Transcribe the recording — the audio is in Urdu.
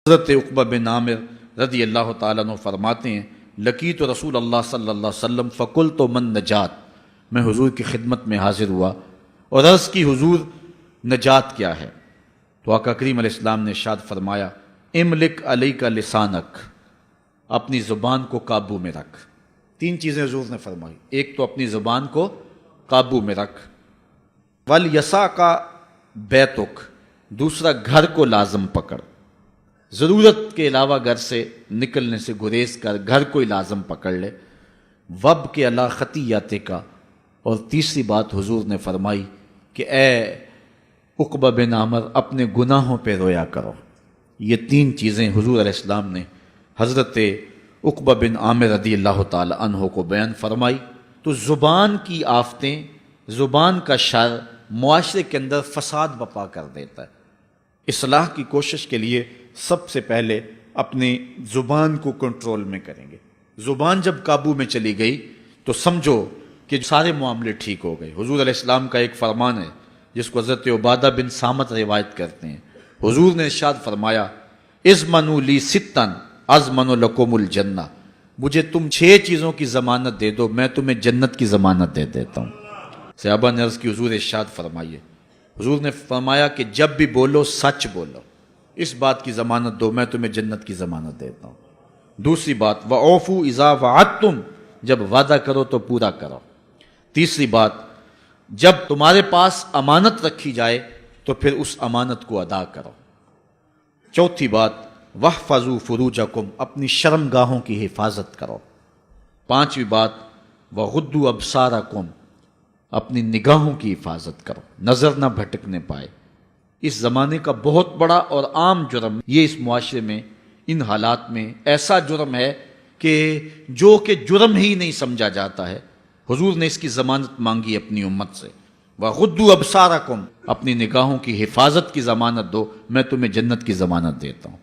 حضرت عقبہ بن عامر رضی اللہ تعالیٰ عنہ فرماتے ہیں لقیت رسول اللہ صلی اللہ علیہ وسلم فقلت من نجات، میں حضور کی خدمت میں حاضر ہوا اور عرض کی حضور نجات کیا ہے؟ تو آقا کریم علیہ السلام نے ارشاد فرمایا املک علیک لسانک، اپنی زبان کو قابو میں رکھ۔ تین چیزیں حضور نے فرمائی، ایک تو اپنی زبان کو قابو میں رکھ، وَلْيَسَعْكَ بَيْتُكَ، دوسرا گھر کو لازم پکڑ، ضرورت کے علاوہ گھر سے نکلنے سے گریز کر، گھر کو ہی لازم پکڑ لے، وَبْكِ عَلَىٰ خَطِيَّتِكَ، اور تیسری بات حضور نے فرمائی کہ اے عقبہ بن عامر اپنے گناہوں پہ رویا کرو۔ یہ تین چیزیں حضور علیہ السلام نے حضرت عقبہ بن عامر رضی اللہ تعالی عنہ کو بیان فرمائی۔ تو زبان کی آفتیں، زبان کا شر معاشرے کے اندر فساد بپا کر دیتا ہے۔ اصلاح کی کوشش کے لیے سب سے پہلے اپنی زبان کو کنٹرول میں کریں گے۔ زبان جب قابو میں چلی گئی تو سمجھو کہ سارے معاملے ٹھیک ہو گئے۔ حضور علیہ السلام کا ایک فرمان ہے جس کو حضرت عبادہ بن صامت روایت کرتے ہیں۔ حضور نے ارشاد فرمایا اضمنوا لی ستن اضمن لکم الجنہ، مجھے تم 6 چیزوں کی ضمانت دے دو، میں تمہیں جنت کی ضمانت دے دیتا ہوں۔ صحابہ نے عرض کی حضور ارشاد فرمائیے۔ حضور نے فرمایا کہ جب بھی بولو سچ بولو، اس بات کی ضمانت دو، میں تمہیں جنت کی ضمانت دیتا ہوں۔ دوسری بات وَأَوْفُوا إِذَا وَعَدتُّمْ، جب وعدہ کرو تو پورا کرو۔ تیسری بات جب تمہارے پاس امانت رکھی جائے تو پھر اس امانت کو ادا کرو۔ چوتھی بات وَاحْفَظُوا فُرُوجَكُمْ، اپنی شرم گاہوں کی حفاظت کرو۔ پانچویں بات وَغُضُّوا أَبْصَارَكُمْ، اپنی نگاہوں کی حفاظت کرو، نظر نہ بھٹکنے پائے۔ اس زمانے کا بہت بڑا اور عام جرم یہ اس معاشرے میں ان حالات میں ایسا جرم ہے کہ جو کہ جرم ہی نہیں سمجھا جاتا ہے۔ حضور نے اس کی ضمانت مانگی اپنی امت سے، وَغُضُّوا أَبْصَارَكُمْ، اپنی نگاہوں کی حفاظت کی ضمانت دو، میں تمہیں جنت کی ضمانت دیتا ہوں۔